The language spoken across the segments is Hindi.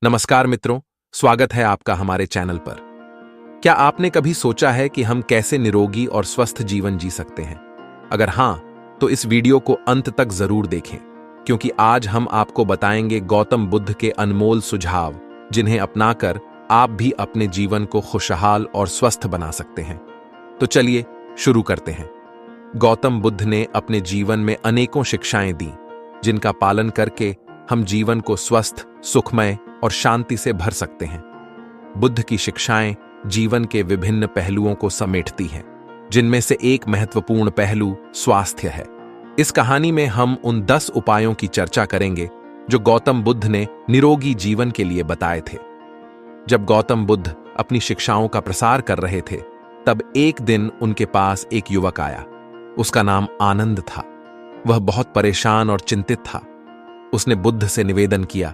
नमस्कार मित्रों, स्वागत है आपका हमारे चैनल पर। क्या आपने कभी सोचा है कि हम कैसे निरोगी और स्वस्थ जीवन जी सकते हैं? अगर हां, तो इस वीडियो को अंत तक जरूर देखें, क्योंकि आज हम आपको बताएंगे गौतम बुद्ध के अनमोल सुझाव, जिन्हें अपनाकर आप भी अपने जीवन को खुशहाल और स्वस्थ बना सकते हैं। तो चलिए शुरू करते हैं। गौतम बुद्ध ने अपने जीवन में अनेकों शिक्षाएं दी, जिनका पालन करके हम जीवन को स्वस्थ, सुखमय और शांति से भर सकते हैं। बुद्ध की शिक्षाएं जीवन के विभिन्न पहलुओं को समेटती हैं, जिनमें से एक महत्वपूर्ण पहलू स्वास्थ्य है। इस कहानी में हम उन 10 उपायों की चर्चा करेंगे जो गौतम बुद्ध ने निरोगी जीवन के लिए बताए थे। जब गौतम बुद्ध अपनी शिक्षाओं का प्रसार कर रहे थे, तब एक दिन उनके पास एक युवक आया। उसका नाम आनंद था। वह बहुत परेशान और चिंतित था। उसने बुद्ध से निवेदन किया,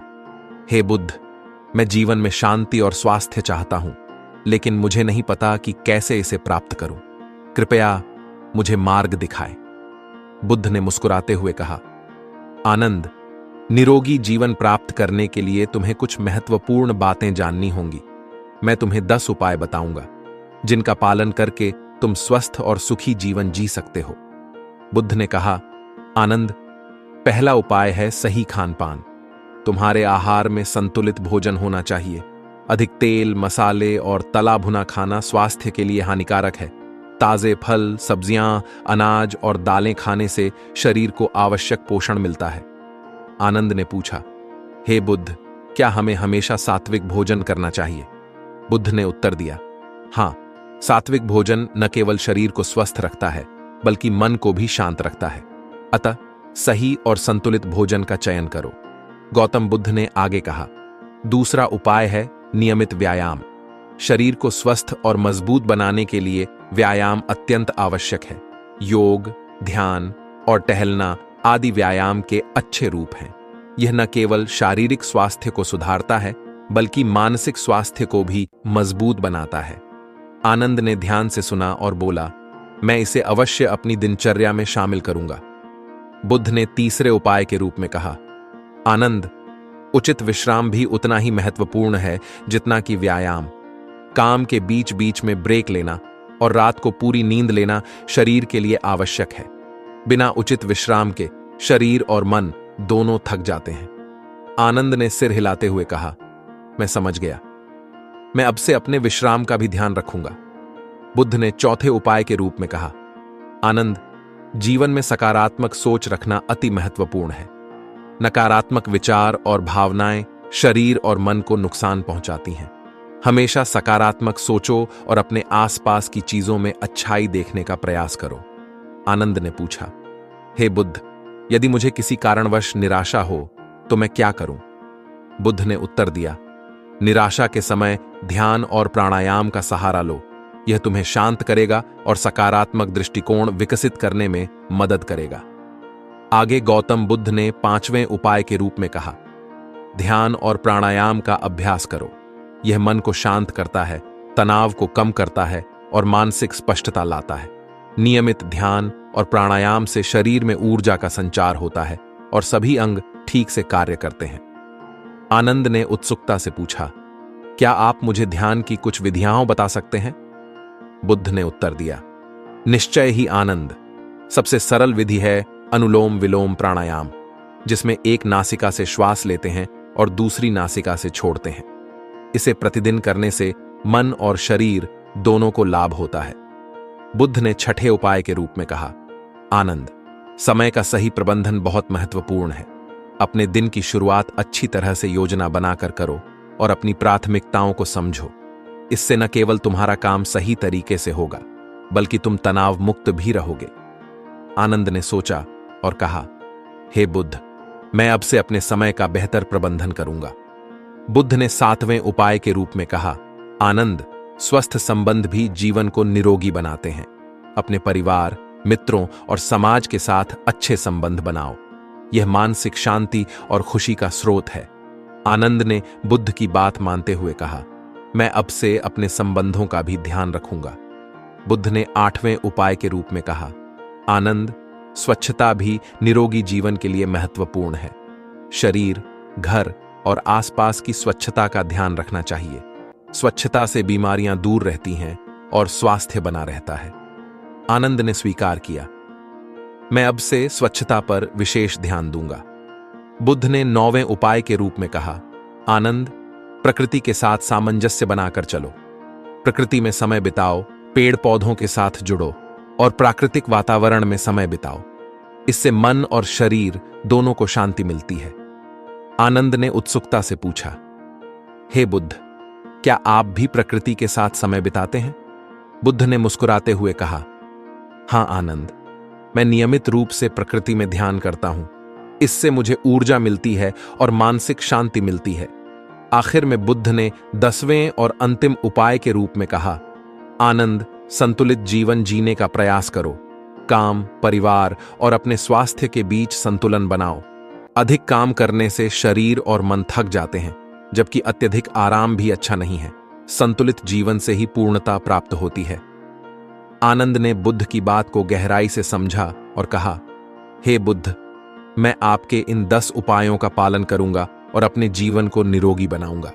हे बुद्ध, मैं जीवन में शांति और स्वास्थ्य चाहता हूं, लेकिन मुझे नहीं पता कि कैसे इसे प्राप्त करूं। कृपया मुझे मार्ग दिखाएं। बुद्ध ने मुस्कुराते हुए कहा, आनंद, निरोगी जीवन प्राप्त करने के लिए तुम्हें कुछ महत्वपूर्ण बातें जाननी होंगी। मैं तुम्हें 10 उपाय बताऊंगा, जिनका पालन करके तुम स्वस्थ और सुखी जीवन जी सकते हो। बुद्ध ने कहा, आनंद, पहला उपाय है सही खान पान। तुम्हारे आहार में संतुलित भोजन होना चाहिए। अधिक तेल, मसाले और तला भुना खाना स्वास्थ्य के लिए हानिकारक है। ताजे फल, सब्जियां, अनाज और दालें खाने से शरीर को आवश्यक पोषण मिलता है। आनंद ने पूछा, हे बुद्ध, क्या हमें हमेशा सात्विक भोजन करना चाहिए? बुद्ध ने उत्तर दिया, हां, सात्विक भोजन न केवल शरीर को स्वस्थ रखता है, बल्कि मन को भी शांत रखता है। अतः सही और संतुलित भोजन का चयन करो। गौतम बुद्ध ने आगे कहा, दूसरा उपाय है नियमित व्यायाम। शरीर को स्वस्थ और मजबूत बनाने के लिए व्यायाम अत्यंत आवश्यक है। योग, ध्यान और टहलना आदि व्यायाम के अच्छे रूप हैं। यह न केवल शारीरिक स्वास्थ्य को सुधारता है, बल्कि मानसिक स्वास्थ्य को भी मजबूत बनाता है। आनंद ने ध्यान से सुना और बोला, मैं इसे अवश्य अपनी दिनचर्या में शामिल करूंगा। बुद्ध ने तीसरे उपाय के रूप में कहा, आनंद, उचित विश्राम भी उतना ही महत्वपूर्ण है जितना कि व्यायाम। काम के बीच बीच में ब्रेक लेना और रात को पूरी नींद लेना शरीर के लिए आवश्यक है। बिना उचित विश्राम के शरीर और मन दोनों थक जाते हैं। आनंद ने सिर हिलाते हुए कहा, मैं समझ गया। मैं अब से अपने विश्राम का भी ध्यान रखूंगा। बुद्ध ने चौथे उपाय के रूप में कहा, आनंद, जीवन में सकारात्मक सोच रखना अति महत्वपूर्ण है। नकारात्मक विचार और भावनाएं शरीर और मन को नुकसान पहुंचाती हैं। हमेशा सकारात्मक सोचो और अपने आसपास की चीजों में अच्छाई देखने का प्रयास करो। आनंद ने पूछा, हे बुद्ध, यदि मुझे किसी कारणवश निराशा हो तो मैं क्या करूं? बुद्ध ने उत्तर दिया, निराशा के समय ध्यान और प्राणायाम का सहारा लो। यह तुम्हें शांत करेगा और सकारात्मक दृष्टिकोण विकसित करने में मदद करेगा। आगे गौतम बुद्ध ने 5वें उपाय के रूप में कहा, ध्यान और प्राणायाम का अभ्यास करो। यह मन को शांत करता है, तनाव को कम करता है और मानसिक स्पष्टता लाता है। नियमित ध्यान और प्राणायाम से शरीर में ऊर्जा का संचार होता है और सभी अंग ठीक से कार्य करते हैं। आनंद ने उत्सुकता से पूछा, क्या आप मुझे ध्यान की कुछ विधियां बता सकते हैं? बुद्ध ने उत्तर दिया, निश्चय ही आनंद। सबसे सरल विधि है अनुलोम विलोम प्राणायाम, जिसमें एक नासिका से श्वास लेते हैं और दूसरी नासिका से छोड़ते हैं। इसे प्रतिदिन करने से मन और शरीर दोनों को लाभ होता है। बुद्ध ने छठे उपाय के रूप में कहा, आनंद, समय का सही प्रबंधन बहुत महत्वपूर्ण है। अपने दिन की शुरुआत अच्छी तरह से योजना बनाकर करो और अपनी प्राथमिकताओं को समझो। इससे न केवल तुम्हारा काम सही तरीके से होगा, बल्कि तुम तनाव मुक्त भी रहोगे। आनंद ने सोचा और कहा, हे बुद्ध, मैं अब से अपने समय का बेहतर प्रबंधन करूंगा। बुद्ध ने 7वें उपाय के रूप में कहा, आनंद, स्वस्थ संबंध भी जीवन को निरोगी बनाते हैं। अपने परिवार, मित्रों और समाज के साथ अच्छे संबंध बनाओ। यह मानसिक शांति और खुशी का स्रोत है। आनंद ने बुद्ध की बात मानते हुए कहा, मैं अब से अपने संबंधों का भी ध्यान रखूंगा। बुद्ध ने 8वें उपाय के रूप में कहा, आनंद, स्वच्छता भी निरोगी जीवन के लिए महत्वपूर्ण है। शरीर, घर और आसपास की स्वच्छता का ध्यान रखना चाहिए। स्वच्छता से बीमारियां दूर रहती हैं और स्वास्थ्य बना रहता है। आनंद ने स्वीकार किया, मैं अब से स्वच्छता पर विशेष ध्यान दूंगा। बुद्ध ने 9वें उपाय के रूप में कहा, आनंद, प्रकृति के साथ सामंजस्य बनाकर चलो। प्रकृति में समय बिताओ, पेड़ पौधों के साथ जुड़ो और प्राकृतिक वातावरण में समय बिताओ। इससे मन और शरीर दोनों को शांति मिलती है। आनंद ने उत्सुकता से पूछा, हे बुद्ध, क्या आप भी प्रकृति के साथ समय बिताते हैं? बुद्ध ने मुस्कुराते हुए कहा, हां आनंद, मैं नियमित रूप से प्रकृति में ध्यान करता हूं। इससे मुझे ऊर्जा मिलती है और मानसिक शांति मिलती है। आखिर में बुद्ध ने 10वें और अंतिम उपाय के रूप में कहा, आनंद, संतुलित जीवन जीने का प्रयास करो। काम, परिवार और अपने स्वास्थ्य के बीच संतुलन बनाओ। अधिक काम करने से शरीर और मन थक जाते हैं, जबकि अत्यधिक आराम भी अच्छा नहीं है। संतुलित जीवन से ही पूर्णता प्राप्त होती है। आनंद ने बुद्ध की बात को गहराई से समझा और कहा, हे बुद्ध, मैं आपके इन 10 उपायों का पालन करूंगा और अपने जीवन को निरोगी बनाऊंगा।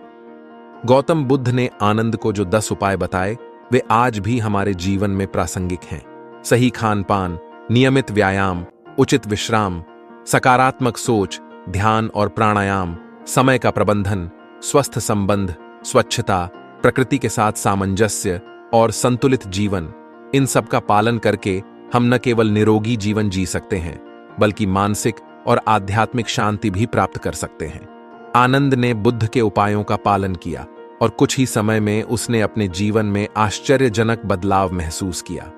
गौतम बुद्ध ने आनंद को जो 10 उपाय बताए, वे आज भी हमारे जीवन में प्रासंगिक हैं। सही खान पान, नियमित व्यायाम, उचित विश्राम, सकारात्मक सोच, ध्यान और प्राणायाम, समय का प्रबंधन, स्वस्थ संबंध, स्वच्छता, प्रकृति के साथ सामंजस्य और संतुलित जीवन, इन सब का पालन करके हम न केवल निरोगी जीवन जी सकते हैं, बल्कि मानसिक और आध्यात्मिक शांति भी प्राप्त कर सकते हैं। आनंद ने बुद्ध के उपायों का पालन किया और कुछ ही समय में उसने अपने जीवन में आश्चर्यजनक बदलाव महसूस किया।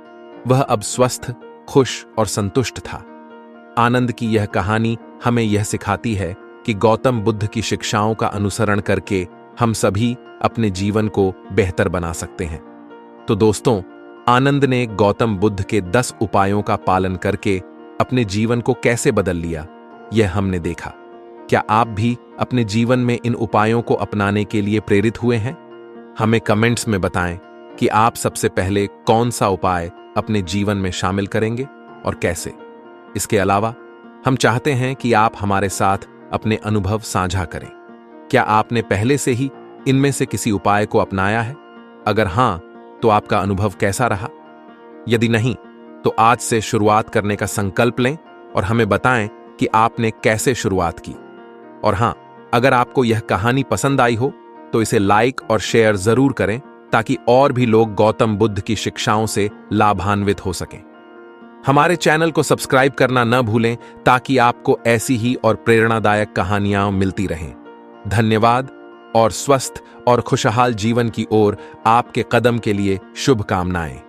वह अब स्वस्थ, खुश और संतुष्ट था। आनंद की यह कहानी हमें यह सिखाती है कि गौतम बुद्ध की शिक्षाओं का अनुसरण करके हम सभी अपने जीवन को बेहतर बना सकते हैं। तो दोस्तों, आनंद ने गौतम बुद्ध के 10 उपायों का पालन करके अपने जीवन को कैसे बदल लिया, यह हमने देखा। क्या आप भी अपने जीवन में इन उपायों को अपनाने के लिए प्रेरित हुए हैं? हमें कमेंट्स में बताएं कि आप सबसे पहले कौन सा उपाय अपने जीवन में शामिल करेंगे और कैसे। इसके अलावा हम चाहते हैं कि आप हमारे साथ अपने अनुभव साझा करें। क्या आपने पहले से ही इनमें से किसी उपाय को अपनाया है? अगर हां, तो आपका अनुभव कैसा रहा? यदि नहीं, तो आज से शुरुआत करने का संकल्प लें और हमें बताएं कि आपने कैसे शुरुआत की। और हां, अगर आपको यह कहानी पसंद आई हो तो इसे लाइक और शेयर जरूर करें, ताकि और भी लोग गौतम बुद्ध की शिक्षाओं से लाभान्वित हो सकें। हमारे चैनल को सब्सक्राइब करना न भूलें, ताकि आपको ऐसी ही और प्रेरणादायक कहानियां मिलती रहें। धन्यवाद और स्वस्थ और खुशहाल जीवन की ओर आपके कदम के लिए शुभकामनाएं।